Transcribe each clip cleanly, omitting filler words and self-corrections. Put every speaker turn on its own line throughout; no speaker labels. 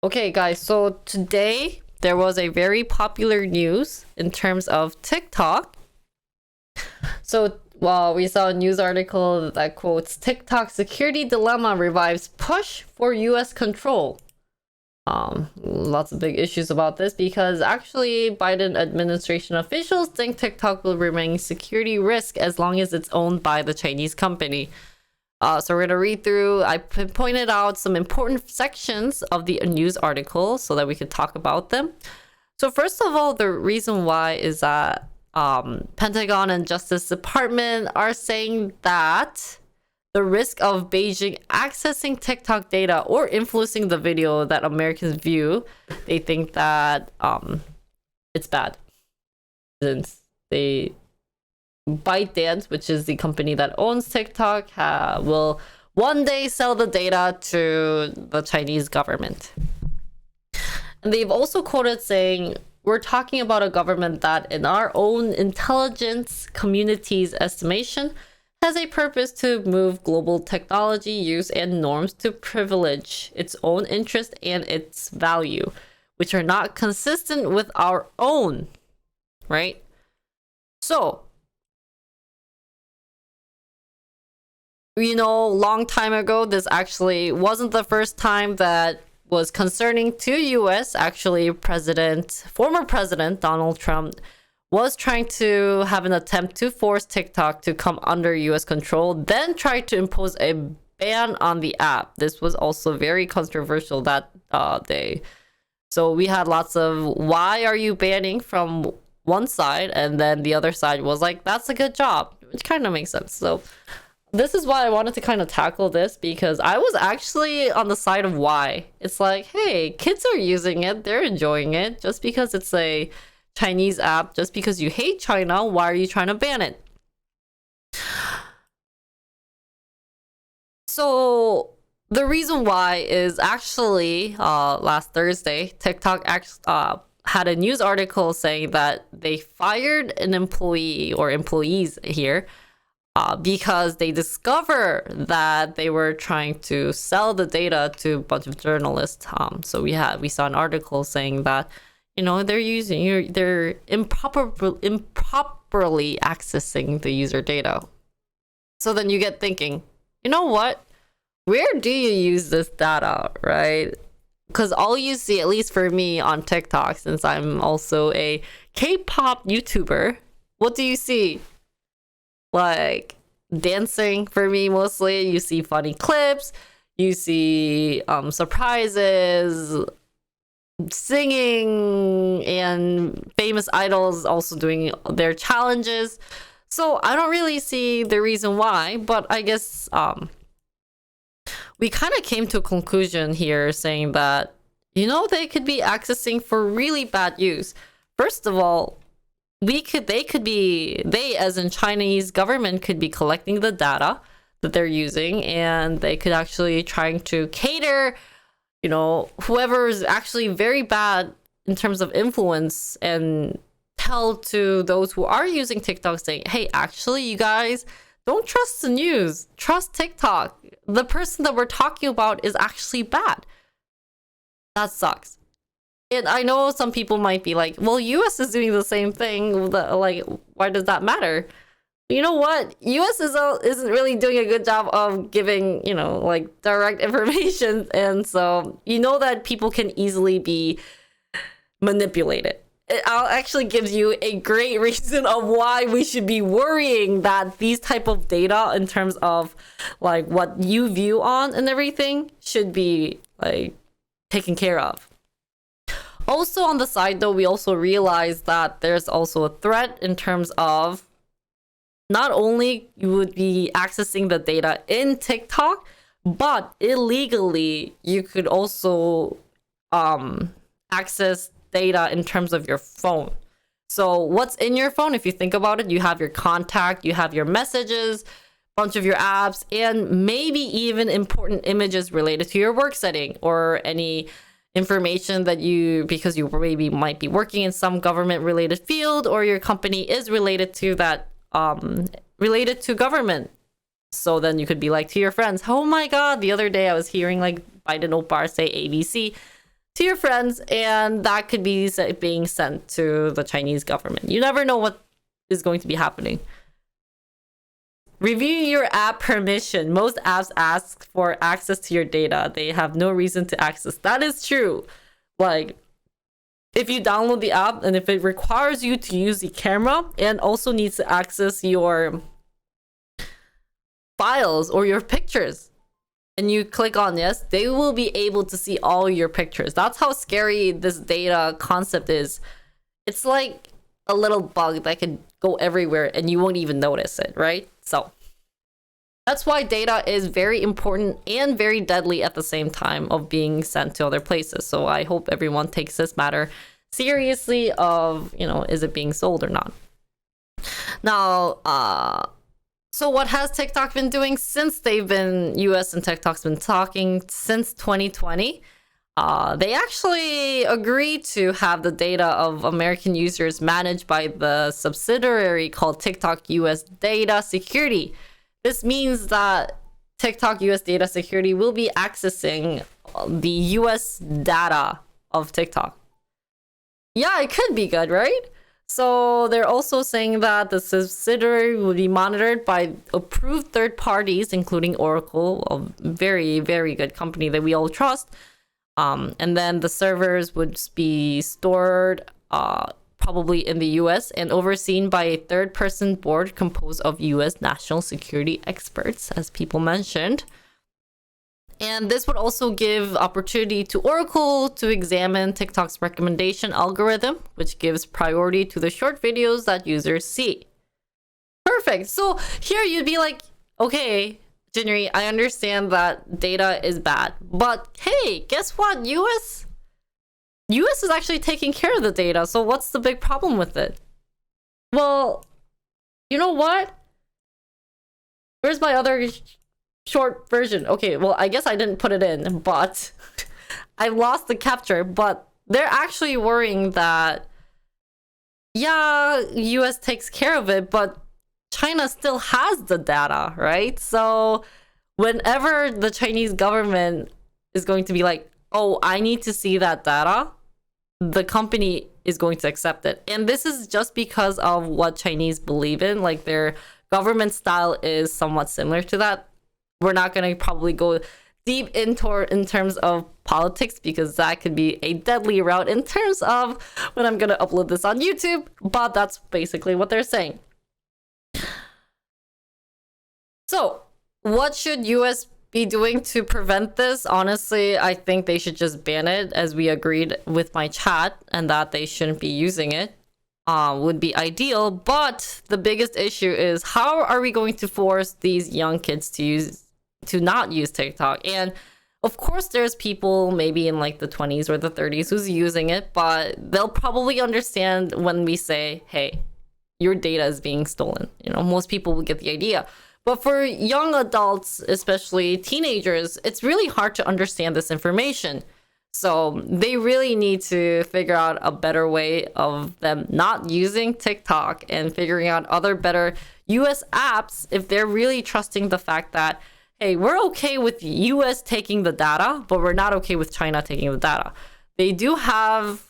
Okay, guys, so today there was a very popular news in terms of TikTok. So, well, we saw a news article that quotes TikTok security dilemma revives push for US control. Lots of big issues about this because actually Biden administration officials think TikTok will remain security risk as long as it's owned by the Chinese company. So we're going to read through. I pointed out some important sections of the news article so that we could talk about them. So first of all, the reason why is that Pentagon and Justice Department are saying that the risk of Beijing accessing TikTok data or influencing the video that Americans view, they think that it's bad. Since ByteDance, which is the company that owns TikTok, will one day sell the data to the Chinese government. And they've also quoted saying, we're talking about a government that, in our own intelligence community's estimation, has a purpose to move global technology use and norms to privilege its own interest and its value, which are not consistent with our own, right? So, long time ago, this actually wasn't the first time that was concerning to US. Actually, former president Donald Trump was trying to have an attempt to force TikTok to come under US control, then tried to impose a ban on the app. This was also very controversial that day. So we had lots of, why are you banning from one side? And then the other side was like, that's a good job, which kind of makes sense. So this is why I wanted to kind of tackle this, because I was actually on the side of why. It's like, hey, kids are using it, they're enjoying it. Just because it's a Chinese app, just because you hate China, why are you trying to ban it? So the reason why is actually last Thursday, TikTok had a news article saying that they fired an employee or employees here because they discover that they were trying to sell the data to a bunch of journalists. So we saw an article saying that they're improperly accessing the user data. So then you get thinking, you know what? Where do you use this data, right? Because all you see, at least for me on TikTok, since I'm also a K-pop YouTuber, what do you see? Like dancing for me mostly. You see funny clips, you see surprises, singing, and famous idols also doing their challenges. So I don't really see the reason why, but I guess we kind of came to a conclusion here saying that they could be accessing for really bad use. First of all, they as in Chinese government could be collecting the data that they're using, and they could actually trying to cater whoever is actually very bad in terms of influence, and tell to those who are using TikTok saying, hey, actually, you guys don't trust the news, trust TikTok. The person that we're talking about is actually bad. That sucks. And I know some people might be like, well, US is doing the same thing. Like, why does that matter? You know what? US isn't really doing a good job of giving, direct information. And so, that people can easily be manipulated. It actually gives you a great reason of why we should be worrying that these type of data in terms of like what you view on and everything should be like taken care of. Also on the side though, we also realize that there's also a threat in terms of not only you would be accessing the data in TikTok, but illegally you could also access data in terms of your phone. So what's in your phone? If you think about it, you have your contact, you have your messages, bunch of your apps, and maybe even important images related to your work setting or any information that because you maybe might be working in some government related field or your company is related to that related to government. So then you could be like to your friends, oh my god, the other day I was hearing like Biden Opar say ABC to your friends, and that could be being sent to the Chinese government. You never know what is going to be happening. Review your app permission. Most apps ask for access to your data. They have no reason to access. That is true. Like, if you download the app and if it requires you to use the camera and also needs to access your files or your pictures, and you click on yes, they will be able to see all your pictures. That's how scary this data concept is. It's like a little bug that can go everywhere and you won't even notice it, right? So that's why data is very important and very deadly at the same time of being sent to other places. So I hope everyone takes this matter seriously of, is it being sold or not? Now, so what has TikTok been doing since US and TikTok's been talking since 2020? They actually agreed to have the data of American users managed by the subsidiary called TikTok US Data Security. This means that TikTok US Data Security will be accessing the US data of TikTok. Yeah, it could be good, right? So they're also saying that the subsidiary will be monitored by approved third parties, including Oracle, a very, very good company that we all trust. And then the servers would be stored probably in the US and overseen by a third-person board composed of US national security experts, as people mentioned. And this would also give opportunity to Oracle to examine TikTok's recommendation algorithm, which gives priority to the short videos that users see. Perfect. So here you'd be like, okay, Jinri, I understand that data is bad, but hey, guess what? US is actually taking care of the data, so what's the big problem with it? Well, you know what? Where's my other short version? Okay, well, I guess I didn't put it in, but I lost the capture. But they're actually worrying that, yeah, US takes care of it, but China still has the data, right? So whenever the Chinese government is going to be like, oh, I need to see that data, the company is going to accept it. And this is just because of what Chinese believe in. Like, their government style is somewhat similar to that. We're not going to probably go deep into in terms of politics, because that could be a deadly route in terms of when I'm going to upload this on YouTube. But that's basically what they're saying. So what should US be doing to prevent this? Honestly, I think they should just ban it, as we agreed with my chat, and that they shouldn't be using it. Would be ideal. But the biggest issue is, how are we going to force these young kids to not use TikTok? And of course, there's people maybe in like the 20s or the 30s who's using it, but they'll probably understand when we say, hey, your data is being stolen. Most people will get the idea. But for young adults, especially teenagers, it's really hard to understand this information. So they really need to figure out a better way of them not using TikTok and figuring out other better US apps if they're really trusting the fact that, hey, we're okay with US taking the data, but we're not okay with China taking the data. They do have,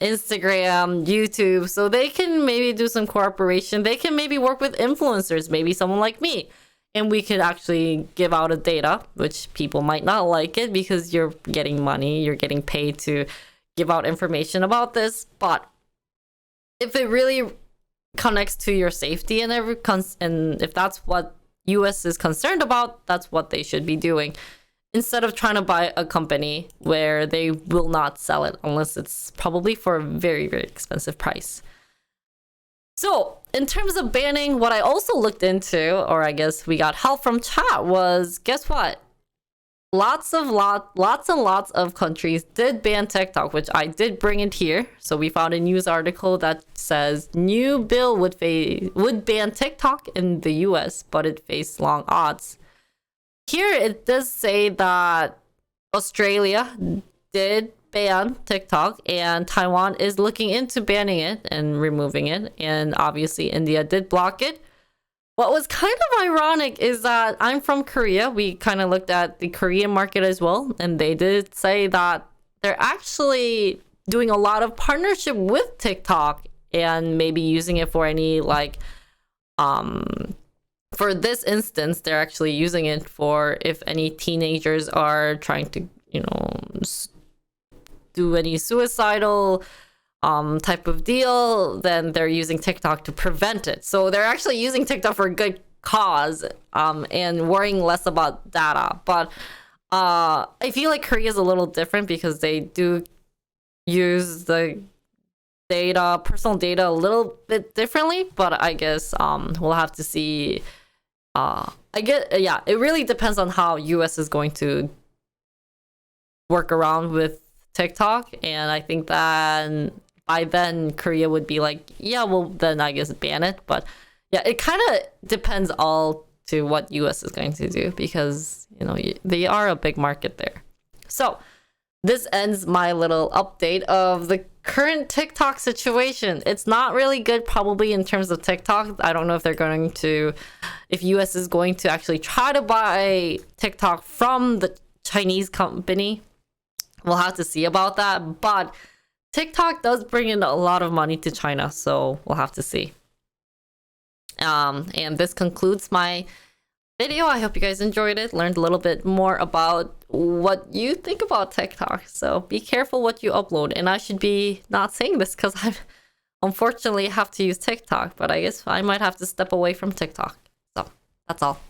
Instagram, YouTube, so they can maybe do some cooperation. They can maybe work with influencers, maybe someone like me, and we could actually give out a data, which people might not like it because you're getting money, you're getting paid to give out information about this. But if it really connects to your safety and if that's what US is concerned about, that's what they should be doing, instead of trying to buy a company where they will not sell it unless it's probably for a very, very expensive price. So in terms of banning, what I also looked into, or I guess we got help from chat, was, guess what? Lots and lots of countries did ban TikTok, which I did bring it here. So we found a news article that says new bill would ban TikTok in the US, but it faced long odds. Here it does say that Australia did ban TikTok, and Taiwan is looking into banning it and removing it. And obviously, India did block it. What was kind of ironic is that I'm from Korea. We kind of looked at the Korean market as well, and they did say that they're actually doing a lot of partnership with TikTok and maybe using it for any like for this instance, they're actually using it for if any teenagers are trying to, do any suicidal type of deal, then they're using TikTok to prevent it. So they're actually using TikTok for a good cause and worrying less about data. But I feel like Korea is a little different because they do use the data, personal data, a little bit differently. But I guess we'll have to see. It really depends on how US is going to work around with TikTok, and I think that by then Korea would be like, yeah, well then I guess ban it. But yeah, it kind of depends all to what US is going to do because they are a big market there. So this ends my little update of the current TikTok situation. It's not really good probably in terms of TikTok. I don't know if they're going to, if US is going to actually try to buy TikTok from the Chinese company. We'll have to see about that. But TikTok does bring in a lot of money to China, so we'll have to see. And this concludes my video. I hope you guys enjoyed it, learned a little bit more about what you think about TikTok. So be careful what you upload. And I should be not saying this because I unfortunately have to use TikTok, but I guess I might have to step away from TikTok. So that's all.